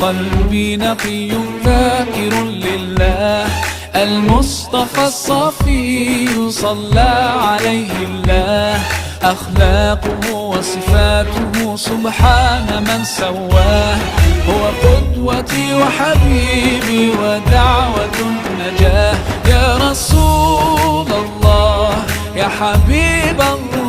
وقلبي نقي ذاكر لله. المصطفى الصفي صلى عليه الله، أخلاقه وصفاته سبحان من سواه. هو قدوتي وحبيبي ودعوة النجاة. يا رسول الله يا حبيب الله